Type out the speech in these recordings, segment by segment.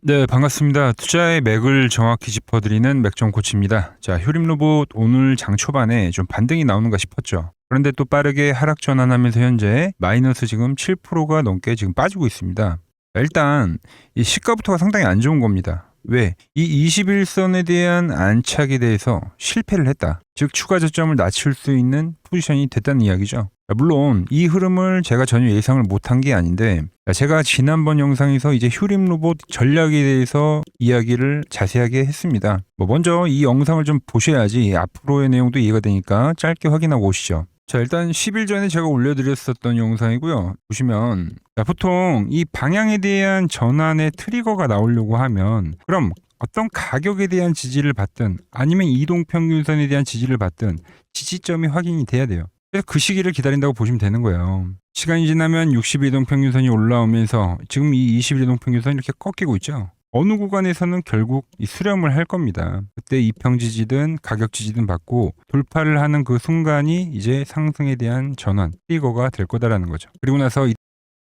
네, 반갑습니다. 투자의 맥을 정확히 짚어드리는 맥점 코치입니다. 자, 효림 로봇 오늘 장 초반에 좀 반등이 나오는가 싶었죠. 그런데 또 빠르게 하락 전환하면서 현재 마이너스 지금 7%가 넘게 지금 빠지고 있습니다. 자, 일단 이 시가부터가 상당히 안 좋은 겁니다. 왜? 이 21선에 대한 안착에 대해서 실패를 했다. 즉 추가 저점을 낮출 수 있는 포지션이 됐다는 이야기죠. 물론 이 흐름을 제가 전혀 예상을 못한 게 아닌데, 제가 지난번 영상에서 이제 휴림 로봇 전략에 대해서 이야기를 자세하게 했습니다. 먼저 이 영상을 좀 보셔야지 앞으로의 내용도 이해가 되니까 짧게 확인하고 오시죠. 자, 일단 10일 전에 제가 올려드렸었던 영상이고요. 보시면 보통 이 방향에 대한 전환의 트리거가 나오려고 하면, 그럼 어떤 가격에 대한 지지를 받든 아니면 이동평균선에 대한 지지를 받든 지지점이 확인이 돼야 돼요. 그래서 그 시기를 기다린다고 보시면 되는 거예요. 시간이 지나면 60일이동 평균선이 올라오면서 지금 이 21이동 평균선이 이렇게 꺾이고 있죠. 어느 구간에서는 결국 이 수렴을 할 겁니다. 그때 이평 지지든 가격 지지든 받고 돌파를 하는 그 순간이 이제 상승에 대한 전환, 트리거가 될 거다라는 거죠. 그리고 나서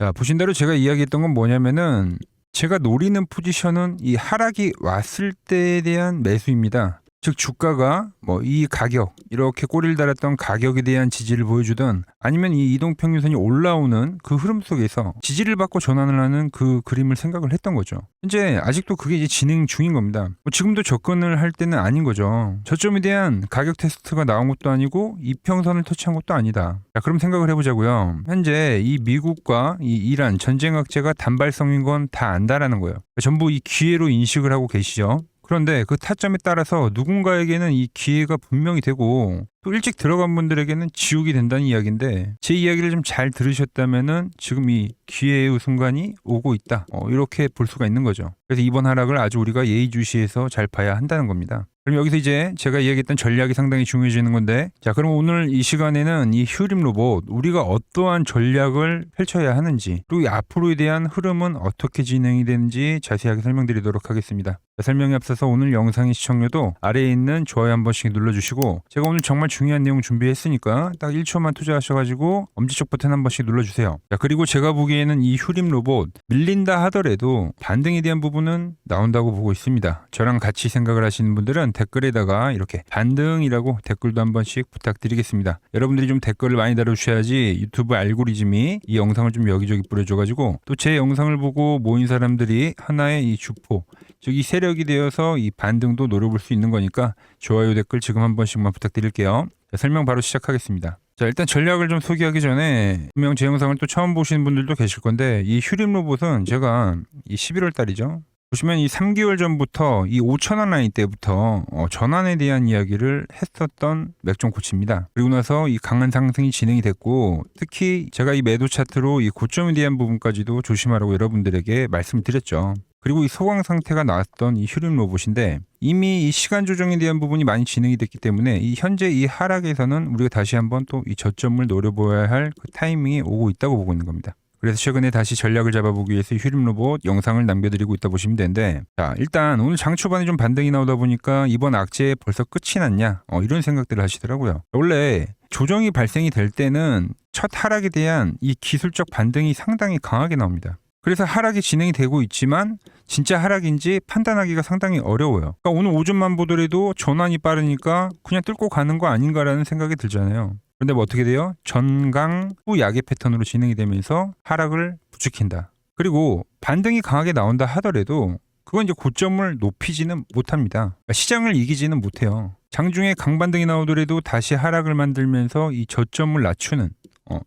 자, 보신 대로 제가 이야기했던 건 뭐냐면은, 제가 노리는 포지션은 이 하락이 왔을 때에 대한 매수입니다. 즉 주가가 이 가격, 이렇게 꼬리를 달았던 가격에 대한 지지를 보여주든 아니면 이 이동평균선이 올라오는 그 흐름 속에서 지지를 받고 전환을 하는 그 그림을 생각을 했던 거죠. 현재 아직도 그게 이제 진행 중인 겁니다. 지금도 접근을 할 때는 아닌 거죠. 저점에 대한 가격 테스트가 나온 것도 아니고 이평선을 터치한 것도 아니다. 자, 그럼 생각을 해보자고요. 현재 이 미국과 이 이란 전쟁 악재가 단발성인 건 다 안다라는 거예요. 전부 이 기회로 인식을 하고 계시죠. 그런데 그 타점에 따라서 누군가에게는 이 기회가 분명히 되고 또 일찍 들어간 분들에게는 지옥이 된다는 이야기인데, 제 이야기를 좀 잘 들으셨다면은 지금 이 기회의 순간이 오고 있다. 이렇게 볼 수가 있는 거죠. 그래서 이번 하락을 아주 우리가 예의주시해서 잘 봐야 한다는 겁니다. 그럼 여기서 이제 제가 이야기했던 전략이 상당히 중요해지는 건데, 자, 그럼 오늘 이 시간에는 이 휴림 로봇 우리가 어떠한 전략을 펼쳐야 하는지, 그리고 이 앞으로에 대한 흐름은 어떻게 진행이 되는지 자세하게 설명드리도록 하겠습니다. 자, 설명에 앞서서 오늘 영상의 시청료도 아래에 있는 좋아요 한 번씩 눌러주시고, 제가 오늘 정말 중요한 내용 준비했으니까 딱 1초만 투자하셔가지고 엄지척 버튼 한 번씩 눌러주세요. 자, 그리고 제가 보기에는 이 휴림 로봇 밀린다 하더라도 반등에 대한 부분은 나온다고 보고 있습니다. 저랑 같이 생각을 하시는 분들은 댓글에다가 이렇게 반등이라고 댓글도 한 번씩 부탁드리겠습니다. 여러분들이 좀 댓글을 많이 달아주셔야지 유튜브 알고리즘이 이 영상을 좀 여기저기 뿌려줘가지고 또 제 영상을 보고 모인 사람들이 하나의 이 주포, 즉 이 세력이 되어서 이 반등도 노려볼 수 있는 거니까 좋아요, 댓글 지금 한 번씩만 부탁드릴게요. 자, 설명 바로 시작하겠습니다. 자, 일단 전략을 좀 소개하기 전에 분명 제 영상을 또 처음 보시는 분들도 계실 건데, 이 휴림 로봇은 제가 이 11월 달이죠. 보시면 이 3개월 전부터 이 5,000원 라인 때부터 전환에 대한 이야기를 했었던 맥종 코치입니다. 그리고 나서 이 강한 상승이 진행이 됐고, 특히 제가 이 매도 차트로 이 고점에 대한 부분까지도 조심하라고 여러분들에게 말씀을 드렸죠. 그리고 이 소강 상태가 나왔던 이 휴림 로봇인데, 이미 이 시간 조정에 대한 부분이 많이 진행이 됐기 때문에 이 현재 이 하락에서는 우리가 다시 한번 또 이 저점을 노려보아야 할 그 타이밍이 오고 있다고 보고 있는 겁니다. 그래서 최근에 다시 전략을 잡아보기 위해서 휴림 로봇 영상을 남겨드리고 있다 보시면 되는데, 자, 일단 오늘 장 초반에 좀 반등이 나오다 보니까 이번 악재 벌써 끝이 났냐 이런 생각들을 하시더라고요. 원래 조정이 발생이 될 때는 첫 하락에 대한 이 기술적 반등이 상당히 강하게 나옵니다. 그래서 하락이 진행이 되고 있지만 진짜 하락인지 판단하기가 상당히 어려워요. 그러니까 오늘 오전만 보더라도 전환이 빠르니까 그냥 뚫고 가는 거 아닌가라는 생각이 들잖아요. 그런데 어떻게 돼요? 전강 후 약의 패턴으로 진행이 되면서 하락을 부추긴다. 그리고 반등이 강하게 나온다 하더라도 그건 이제 고점을 높이지는 못합니다. 그러니까 시장을 이기지는 못해요. 장중에 강반등이 나오더라도 다시 하락을 만들면서 이 저점을 낮추는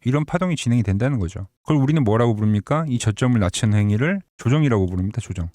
이런 파동이 진행이 된다는 거죠. 그걸 우리는 뭐라고 부릅니까? 이 저점을 낮추는 행위를 조정이라고 부릅니다. 조정.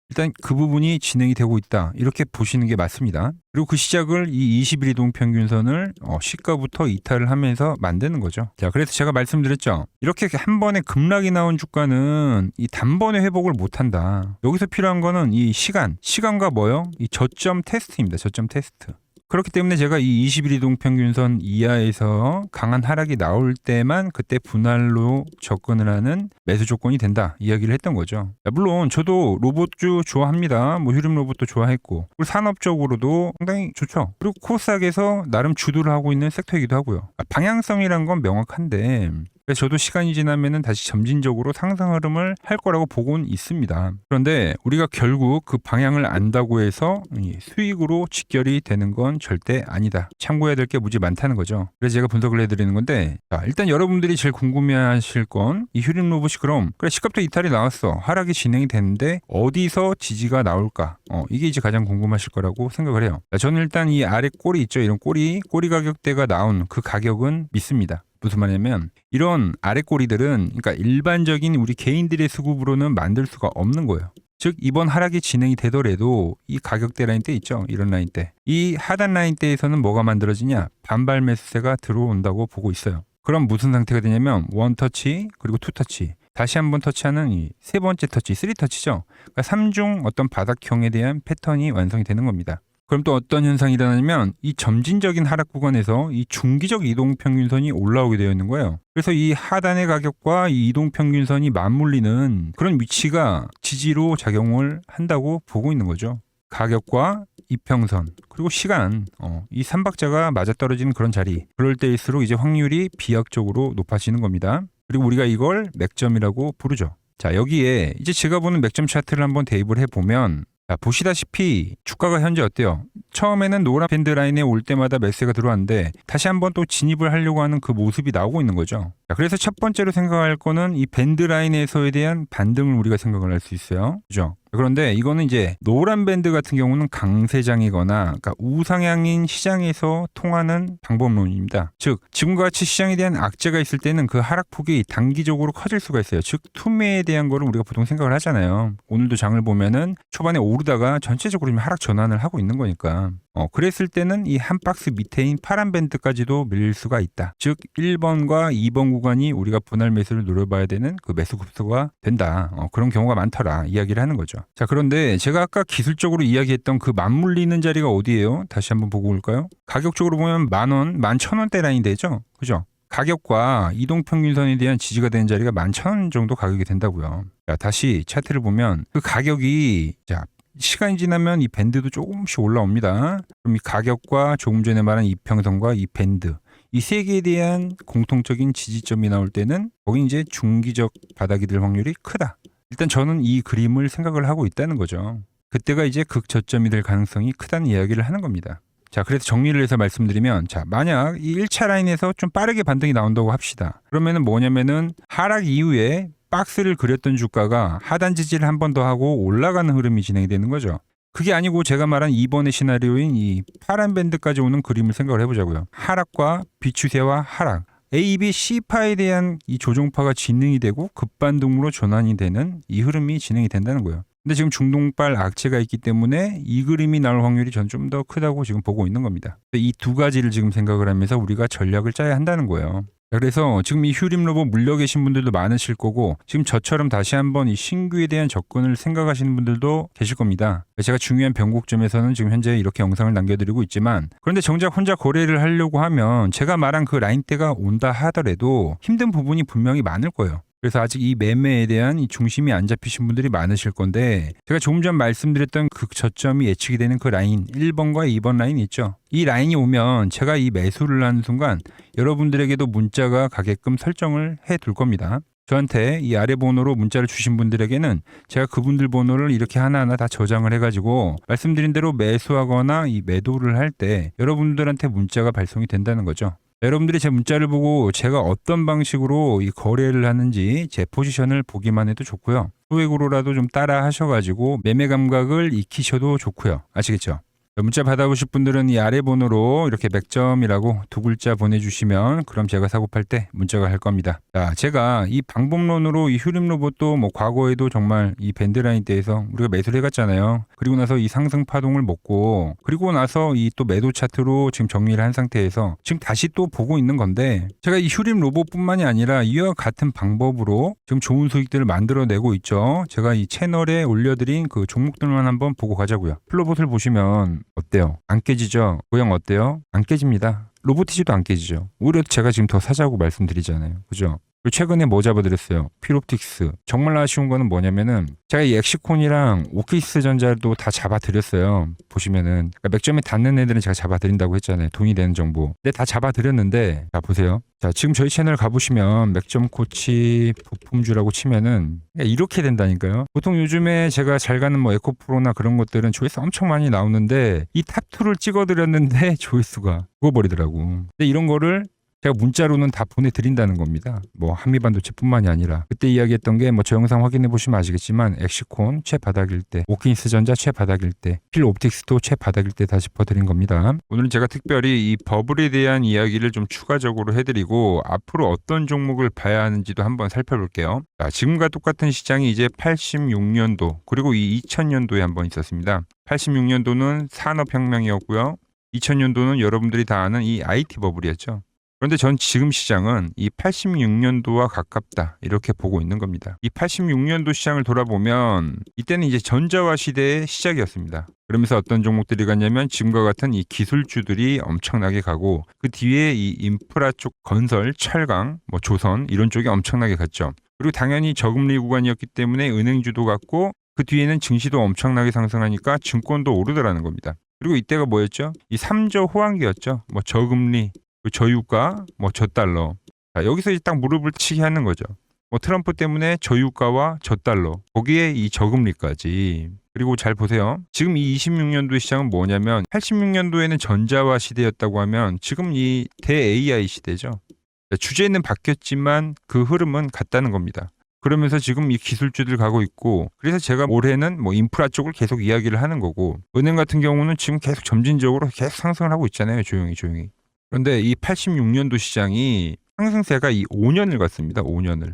일단 그 부분이 진행이 되고 있다, 이렇게 보시는 게 맞습니다. 그리고 그 시작을 이 21이동 평균선을 시가부터 이탈을 하면서 만드는 거죠. 자, 그래서 제가 말씀드렸죠. 이렇게 한 번에 급락이 나온 주가는 이 단번에 회복을 못한다. 여기서 필요한 거는 이 시간과 뭐요? 이 저점 테스트입니다. 저점 테스트. 그렇기 때문에 제가 이 21이동 평균선 이하에서 강한 하락이 나올 때만 그때 분할로 접근을 하는 매수 조건이 된다, 이야기를 했던 거죠. 물론 저도 로봇주 좋아합니다. 휴림 로봇도 좋아했고, 그리고 산업적으로도 상당히 좋죠. 그리고 코스닥에서 나름 주도를 하고 있는 섹터이기도 하고요. 방향성이란 건 명확한데 그래서 저도 시간이 지나면은 다시 점진적으로 상승 흐름을 할 거라고 보고는 있습니다. 그런데 우리가 결국 그 방향을 안다고 해서 수익으로 직결이 되는 건 절대 아니다. 참고해야 될 게 무지 많다는 거죠. 그래서 제가 분석을 해드리는 건데, 자, 일단 여러분들이 제일 궁금해하실 건 이 휴림 로봇이 그럼 그래 시값도 이탈이 나왔어, 하락이 진행이 됐는데 어디서 지지가 나올까? 이게 이제 가장 궁금하실 거라고 생각을 해요. 자, 저는 일단 이 아래 꼬리 있죠, 이런 꼬리 가격대가 나온 그 가격은 믿습니다. 무슨 말이냐면 이런 아래 꼬리들은 그러니까 일반적인 우리 개인들의 수급으로는 만들 수가 없는 거예요. 즉 이번 하락이 진행이 되더라도 이 가격대 라인대 있죠, 이런 라인대, 이 하단 라인대에서는 뭐가 만들어지냐, 반발 매수세가 들어온다고 보고 있어요. 그럼 무슨 상태가 되냐면 원터치 그리고 투터치, 다시 한번 터치하는 이 세 번째 터치, 3터치죠. 그러니까 3중 어떤 바닥형에 대한 패턴이 완성이 되는 겁니다. 그럼 또 어떤 현상이 일어나냐면 이 점진적인 하락 구간에서 이 중기적 이동평균선이 올라오게 되어 있는 거예요. 그래서 이 하단의 가격과 이 이동평균선이 맞물리는 그런 위치가 지지로 작용을 한다고 보고 있는 거죠. 가격과 이평선 그리고 시간, 이 삼박자가 맞아떨어지는 그런 자리, 그럴 때일수록 이제 확률이 비약적으로 높아지는 겁니다. 그리고 우리가 이걸 맥점이라고 부르죠. 자, 여기에 이제 제가 보는 맥점 차트를 한번 대입을 해보면, 자, 보시다시피 주가가 현재 어때요? 처음에는 노란 밴드 라인에 올 때마다 매수가 들어왔는데 다시 한번 또 진입을 하려고 하는 그 모습이 나오고 있는 거죠. 자, 그래서 첫 번째로 생각할 거는 이 밴드 라인에서에 대한 반등을 우리가 생각을 할 수 있어요. 그죠? 그런데 이거는 이제 노란 밴드 같은 경우는 강세장이거나 그러니까 우상향인 시장에서 통하는 방법론입니다. 즉 지금과 같이 시장에 대한 악재가 있을 때는 그 하락폭이 단기적으로 커질 수가 있어요. 즉 투매에 대한 거를 우리가 보통 생각을 하잖아요. 오늘도 장을 보면은 초반에 오르다가 전체적으로 하락 전환을 하고 있는 거니까. 그랬을 때는 이 한 박스 밑에인 파란 밴드까지도 밀릴 수가 있다. 즉 1번과 2번 구간이 우리가 분할 매수를 노려봐야 되는 그 매수 급소가 된다. 그런 경우가 많더라 이야기를 하는 거죠. 자, 그런데 제가 아까 기술적으로 이야기했던 그 맞물리는 자리가 어디예요? 다시 한번 보고 올까요? 가격적으로 보면 10,000원, 11,000원대 라인이 되죠. 그죠? 가격과 이동평균선에 대한 지지가 되는 자리가 11,000원 정도 가격이 된다고요. 자, 다시 차트를 보면 그 가격이, 자, 시간이 지나면 이 밴드도 조금씩 올라옵니다. 그럼 이 가격과 조금 전에 말한 이평선과 이 밴드, 이 세 개에 대한 공통적인 지지점이 나올 때는 거기 이제 중기적 바닥이 될 확률이 크다. 일단 저는 이 그림을 생각을 하고 있다는 거죠. 그때가 이제 극저점이 될 가능성이 크다는 이야기를 하는 겁니다. 자, 그래서 정리를 해서 말씀드리면, 자, 만약 이 1차 라인에서 좀 빠르게 반등이 나온다고 합시다. 그러면은 뭐냐면은 하락 이후에 박스를 그렸던 주가가 하단 지지를 한 번 더 하고 올라가는 흐름이 진행이 되는 거죠. 그게 아니고 제가 말한 2번의 시나리오인 이 파란 밴드까지 오는 그림을 생각을 해보자고요. 하락과 비추세와 하락, A, B, C파에 대한 이 조종파가 진행이 되고 급반등으로 전환이 되는 이 흐름이 진행이 된다는 거예요. 근데 지금 중동발 악재가 있기 때문에 이 그림이 나올 확률이 전 좀 더 크다고 지금 보고 있는 겁니다. 이 두 가지를 지금 생각을 하면서 우리가 전략을 짜야 한다는 거예요. 그래서 지금 이 휴림 로봇 물려 계신 분들도 많으실 거고, 지금 저처럼 다시 한번 이 신규에 대한 접근을 생각하시는 분들도 계실 겁니다. 제가 중요한 변곡점에서는 지금 현재 이렇게 영상을 남겨드리고 있지만, 그런데 정작 혼자 거래를 하려고 하면 제가 말한 그 라인대가 온다 하더라도 힘든 부분이 분명히 많을 거예요. 그래서 아직 이 매매에 대한 이 중심이 안 잡히신 분들이 많으실 건데, 제가 조금 전 말씀드렸던 극저점이 예측이 되는 그 라인 1번과 2번 라인이 있죠. 이 라인이 오면 제가 이 매수를 하는 순간 여러분들에게도 문자가 가게끔 설정을 해 둘 겁니다. 저한테 이 아래 번호로 문자를 주신 분들에게는 제가 그분들 번호를 이렇게 하나하나 다 저장을 해가지고 말씀드린 대로 매수하거나 이 매도를 할 때 여러분들한테 문자가 발송이 된다는 거죠. 여러분들이 제 문자를 보고 제가 어떤 방식으로 이 거래를 하는지 제 포지션을 보기만 해도 좋고요. 소액으로라도 좀 따라 하셔가지고 매매 감각을 익히셔도 좋고요. 아시겠죠? 문자 받아보실 분들은 이 아래 번호로 이렇게 맥점이라고 두 글자 보내주시면 그럼 제가 사고 팔 때 문자가 갈 겁니다. 자, 제가 이 방법론으로 이 휴림 로봇도 뭐 과거에도 정말 이 밴드라인 때에서 우리가 매수를 해갔잖아요. 그리고 나서 이 상승 파동을 먹고, 그리고 나서 이 또 매도 차트로 지금 정리를 한 상태에서 지금 다시 또 보고 있는 건데, 제가 이 휴림 로봇뿐만이 아니라 이와 같은 방법으로 지금 좋은 수익들을 만들어내고 있죠. 제가 이 채널에 올려드린 그 종목들만 한번 보고 가자고요. 플로봇을 보시면 어때요? 안 깨지죠? 모양 어때요? 안 깨집니다. 로보티지도 안 깨지죠. 오히려 제가 지금 더 사자고 말씀드리잖아요. 그죠? 그리고 최근에 뭐 잡아드렸어요? 필옵틱스. 정말 아쉬운 거는 뭐냐면은 제가 이 엑시콘이랑 오키스전자도 다 잡아드렸어요. 보시면은 그러니까 맥점에 닿는 애들은 제가 잡아드린다고 했잖아요. 돈이 되는 정보. 근데 다 잡아드렸는데 자 보세요. 자 지금 저희 채널 가보시면 맥점 코치 부품주라고 치면은 이렇게 된다니까요. 보통 요즘에 제가 잘 가는 뭐 에코프로나 그런 것들은 조회수 엄청 많이 나오는데 이 탑2를 찍어드렸는데 조회수가 죽어버리더라고. 근데 이런 거를 제가 문자로는 다 보내드린다는 겁니다. 뭐 한미반도체뿐만이 아니라 그때 이야기했던 게 뭐 저 영상 확인해 보시면 아시겠지만 엑시콘 최바닥일 때, 오킨스전자 최바닥일 때, 필옵틱스도 최바닥일 때 다 짚어드린 겁니다. 오늘은 제가 특별히 이 버블에 대한 이야기를 좀 추가적으로 해드리고 앞으로 어떤 종목을 봐야 하는지도 한번 살펴볼게요. 자, 지금과 똑같은 시장이 이제 86년도 그리고 이 2000년도에 한번 있었습니다. 86년도는 산업혁명이었고요. 2000년도는 여러분들이 다 아는 이 IT 버블이었죠. 그런데 전 지금 시장은 이 86년도와 가깝다 이렇게 보고 있는 겁니다. 이 86년도 시장을 돌아보면 이때는 이제 전자화 시대의 시작이었습니다. 그러면서 어떤 종목들이 갔냐면 지금과 같은 이 기술주들이 엄청나게 가고 그 뒤에 이 인프라 쪽 건설, 철강, 뭐 조선 이런 쪽이 엄청나게 갔죠. 그리고 당연히 저금리 구간이었기 때문에 은행주도 갔고 그 뒤에는 증시도 엄청나게 상승하니까 증권도 오르더라는 겁니다. 그리고 이때가 뭐였죠? 이 3조 호황기였죠. 뭐 저금리 저유가, 뭐 저달러. 자, 여기서 이제 딱 무릎을 치게 하는 거죠. 뭐 트럼프 때문에 저유가와 저달러, 거기에 이 저금리까지. 그리고 잘 보세요. 지금 이 26년도 시장은 뭐냐면 86년도에는 전자화 시대였다고 하면 지금 이 대 AI 시대죠. 주제는 바뀌었지만 그 흐름은 같다는 겁니다. 그러면서 지금 이 기술주들 가고 있고 그래서 제가 올해는 뭐 인프라 쪽을 계속 이야기를 하는 거고 은행 같은 경우는 지금 계속 점진적으로 계속 상승을 하고 있잖아요. 조용히. 그런데 이 86년도 시장이 상승세가 이 5년을 갔습니다. 5년을.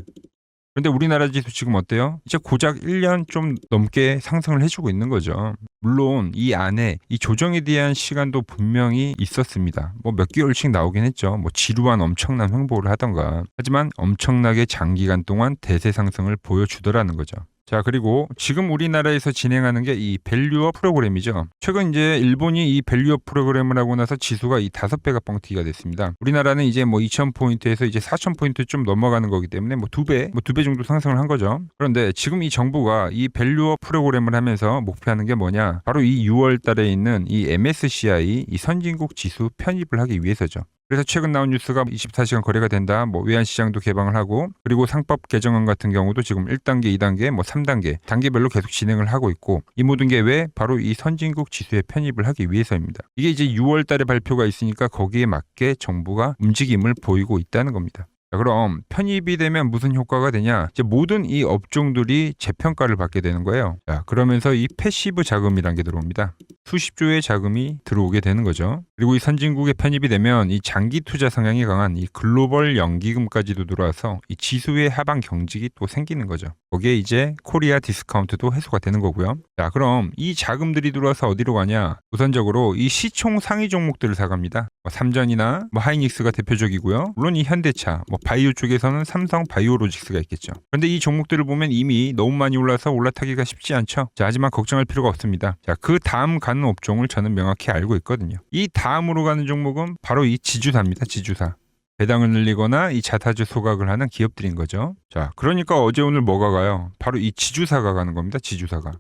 그런데 우리나라 지수 지금 어때요? 이제 고작 1년 좀 넘게 상승을 해주고 있는 거죠. 물론 이 안에 이 조정에 대한 시간도 분명히 있었습니다. 뭐 몇 개월씩 나오긴 했죠. 뭐 지루한 엄청난 횡보를 하던가. 하지만 엄청나게 장기간 동안 대세 상승을 보여주더라는 거죠. 자, 그리고 지금 우리나라에서 진행하는 게 이 밸류업 프로그램이죠. 최근 이제 일본이 이 밸류업 프로그램을 하고 나서 지수가 이 5배가 뻥튀기가 됐습니다. 우리나라는 이제 뭐 2,000포인트에서 이제 4,000포인트 좀 넘어가는 거기 때문에 뭐 2배 정도 상승을 한 거죠. 그런데 지금 이 정부가 이 밸류업 프로그램을 하면서 목표하는 게 뭐냐? 바로 이 6월 달에 있는 이 MSCI 이 선진국 지수 편입을 하기 위해서죠. 그래서 최근 나온 뉴스가 24시간 거래가 된다. 뭐 외환시장도 개방을 하고 그리고 상법 개정안 같은 경우도 지금 1단계, 2단계, 뭐 3단계 단계별로 계속 진행을 하고 있고 이 모든 게 왜? 바로 이 선진국 지수에 편입을 하기 위해서입니다. 이게 이제 6월 달에 발표가 있으니까 거기에 맞게 정부가 움직임을 보이고 있다는 겁니다. 자, 그럼 편입이 되면 무슨 효과가 되냐? 이제 모든 이 업종들이 재평가를 받게 되는 거예요. 자, 그러면서 이 패시브 자금이라는 게 들어옵니다. 수십조의 자금이 들어오게 되는 거죠. 그리고 이 선진국에 편입이 되면 이 장기 투자 성향이 강한 이 글로벌 연기금까지도 들어와서 이 지수의 하방 경직이 또 생기는 거죠. 거기에 이제 코리아 디스카운트도 해소가 되는 거고요. 자, 그럼 이 자금들이 들어와서 어디로 가냐? 우선적으로 이 시총 상위 종목들을 사갑니다. 뭐 삼전이나 뭐 하이닉스가 대표적이고요. 물론 이 현대차, 뭐 바이오 쪽에서는 삼성 바이오로직스가 있겠죠. 그런데 이 종목들을 보면 이미 너무 많이 올라서 올라타기가 쉽지 않죠. 자, 하지만 걱정할 필요가 없습니다. 자, 그 다음 가는 업종을 저는 명확히 알고 있거든요. 이 다음으로 가는 종목은 바로 이 지주사입니다. 지주사. 배당을 늘리거나 이 자타주 소각을 하는 기업들인 거죠. 자, 그러니까 어제 오늘 뭐가 가요? 바로 이 지주사가 가는 겁니다. 지주사가.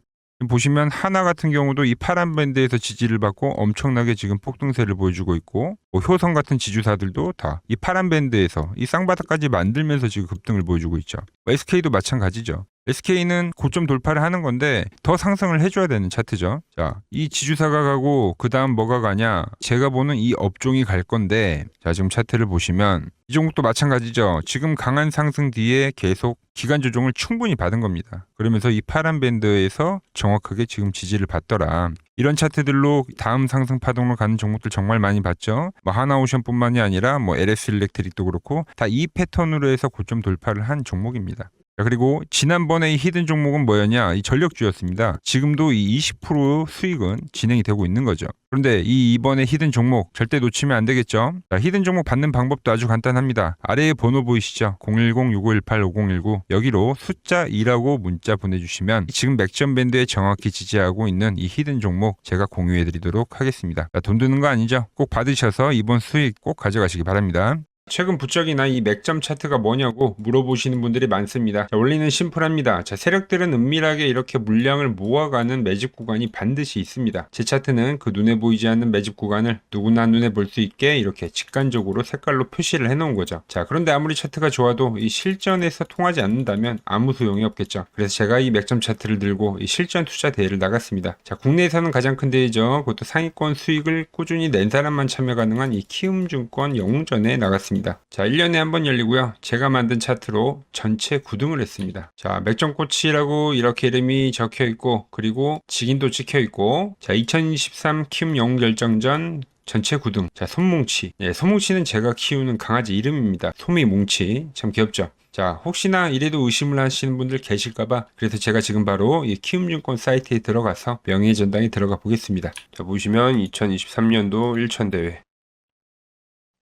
보시면 하나 같은 경우도 이 파란 밴드에서 지지를 받고 엄청나게 지금 폭등세를 보여주고 있고 뭐 효성 같은 지주사들도 다 이 파란 밴드에서 이 쌍바닥까지 만들면서 지금 급등을 보여주고 있죠. SK도 마찬가지죠. SK는 고점 돌파를 하는 건데 더 상승을 해줘야 되는 차트죠. 자, 이 지주사가 가고 그 다음 뭐가 가냐? 제가 보는 이 업종이 갈 건데 자, 지금 차트를 보시면 이 종목도 마찬가지죠. 지금 강한 상승 뒤에 계속 기간 조정을 충분히 받은 겁니다. 그러면서 이 파란 밴드에서 정확하게 지금 지지를 받더라. 이런 차트들로 다음 상승 파동으로 가는 종목들 정말 많이 봤죠. 뭐 하나오션뿐만이 아니라 뭐 LS 일렉트릭도 그렇고 다 이 패턴으로 해서 고점 돌파를 한 종목입니다. 자, 그리고 지난번에 이 히든 종목은 뭐였냐? 이 전력주였습니다. 지금도 이 20% 수익은 진행이 되고 있는 거죠. 그런데 이번에 히든 종목 절대 놓치면 안 되겠죠? 자, 히든 종목 받는 방법도 아주 간단합니다. 아래에 번호 보이시죠? 010-6518-5019 여기로 숫자 2라고 문자 보내주시면 지금 맥점 밴드에 정확히 지지하고 있는 이 히든 종목 제가 공유해드리도록 하겠습니다. 자, 돈 드는 거 아니죠? 꼭 받으셔서 이번 수익 꼭 가져가시기 바랍니다. 최근 부쩍이나 이 맥점 차트가 뭐냐고 물어보시는 분들이 많습니다. 자, 원리는 심플합니다. 자, 세력들은 은밀하게 이렇게 물량을 모아가는 매집 구간이 반드시 있습니다. 제 차트는 그 눈에 보이지 않는 매집 구간을 누구나 눈에 볼 수 있게 이렇게 직관적으로 색깔로 표시를 해놓은 거죠. 자, 그런데 아무리 차트가 좋아도 이 실전에서 통하지 않는다면 아무 소용이 없겠죠. 그래서 제가 이 맥점 차트를 들고 이 실전 투자 대회를 나갔습니다. 자, 국내에서는 가장 큰 대회죠. 그것도 상위권 수익을 꾸준히 낸 사람만 참여 가능한 이 키움증권 영웅전에 나갔습니다. 자, 1년에 한 번 열리고요. 제가 만든 차트로 전체 9등을 했습니다. 자, 맥점코치라고 이렇게 이름이 적혀 있고, 그리고 직인도 찍혀 있고, 자, 2023 키움 영웅 결정전 전체 9등. 자, 솜뭉치. 예, 솜뭉치는 제가 키우는 강아지 이름입니다. 솜이뭉치. 참 귀엽죠? 자, 혹시나 이래도 의심을 하시는 분들 계실까봐 그래서 제가 지금 바로 이 키움증권 사이트에 들어가서 명예의 전당에 들어가 보겠습니다. 자, 보시면 2023년도 1천대회.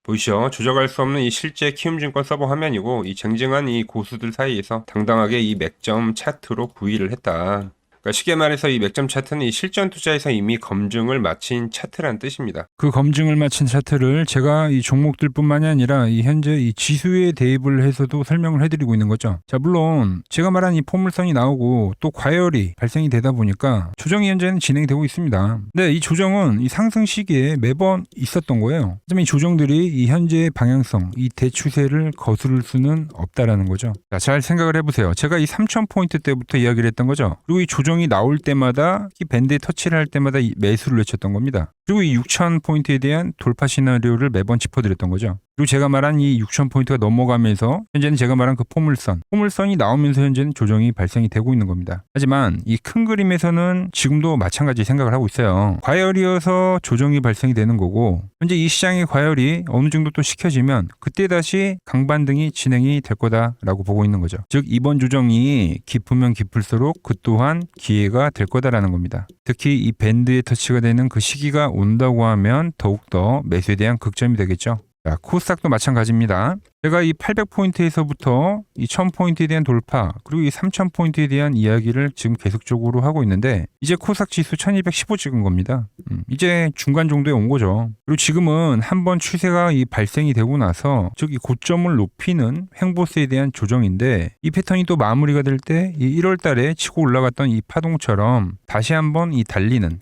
보이시죠? 조작할 수 없는 이 실제 키움증권 서버 화면이고, 이 쟁쟁한 이 고수들 사이에서 당당하게 이 맥점 차트로 구의를 했다. 그러니까 쉽게 말해서 이 맥점 차트는 이 실전 투자에서 이미 검증을 마친 차트란 뜻입니다. 그 검증을 마친 차트를 제가 이 종목들뿐만이 아니라 이 현재 이 지수에 대입을 해서도 설명을 해드리고 있는 거죠. 자, 물론 제가 말한 이 포물선이 나오고 또 과열이 발생이 되다 보니까 조정이 현재는 진행되고 있습니다. 근데 이 조정은 이 상승 시기에 매번 있었던 거예요. 하지만 이 조정들이 이 현재의 방향성, 이 대추세를 거스를 수는 없다라는 거죠. 자, 잘 생각을 해보세요. 제가 이 3,000포인트 때부터 이야기를 했던 거죠. 그리고 이 조정이 나올 때마다 이 밴드에 터치를 할 때마다 이 매수를 외쳤던 겁니다. 그리고 이 6,000포인트에 대한 돌파 시나리오를 매번 짚어드렸던 거죠. 그리고 제가 말한 이 6,000포인트가 넘어가면서 현재는 제가 말한 그 포물선이 나오면서 현재는 조정이 발생이 되고 있는 겁니다. 하지만 이 큰 그림에서는 지금도 마찬가지 생각을 하고 있어요. 과열이어서 조정이 발생이 되는 거고, 현재 이 시장의 과열이 어느 정도 또 식혀지면 그때 다시 강반등이 진행이 될 거다라고 보고 있는 거죠. 즉 이번 조정이 깊으면 깊을수록 그 또한 기회가 될 거다라는 겁니다. 특히 이 밴드에 터치가 되는 그 시기가 온다고 하면 더욱더 매수에 대한 극점이 되겠죠. 자, 코스닥도 마찬가지입니다. 제가 이 800포인트에서부터 이 1000포인트에 대한 돌파, 그리고 이 3000포인트에 대한 이야기를 지금 계속적으로 하고 있는데, 이제 코스닥 지수 1215 찍은 겁니다. 이제 중간 정도에 온 거죠. 그리고 지금은 한번 추세가 이 발생이 되고 나서, 즉 이 고점을 높이는 횡보세에 대한 조정인데, 이 패턴이 또 마무리가 될 때 이 1월 달에 치고 올라갔던 이 파동처럼 다시 한번 이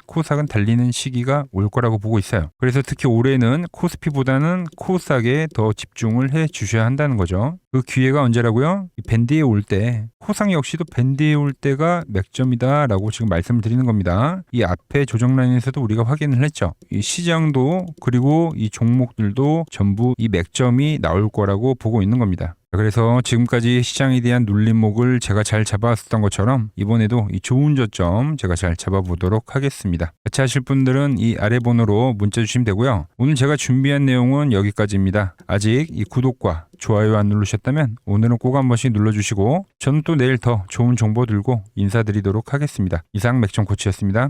코스닥은 달리는 시기가 올 거라고 보고 있어요. 그래서 특히 올해는 코스피보다는 코스닥에 더 집중을 해 주셔야 한다는 거죠. 그 기회가 언제라고요? 이 밴드에 올 때, 코스닥 역시도 밴드에 올 때가 맥점이다라고 지금 말씀을 드리는 겁니다. 이 앞에 조정 라인에서도 우리가 확인을 했죠. 이 시장도 그리고 이 종목들도 전부 이 맥점이 나올 거라고 보고 있는 겁니다. 그래서 지금까지 시장에 대한 눌림목을 제가 잘 잡아왔었던 것처럼 이번에도 이 좋은 저점 제가 잘 잡아보도록 하겠습니다. 같이 하실 분들은 이 아래 번호로 문자 주시면 되고요. 오늘 제가 준비한 내용은 여기까지입니다. 아직 이 구독과 좋아요 안 누르셨다면 오늘은 꼭 한 번씩 눌러주시고, 저는 또 내일 더 좋은 정보 들고 인사드리도록 하겠습니다. 이상 맥점 코치였습니다.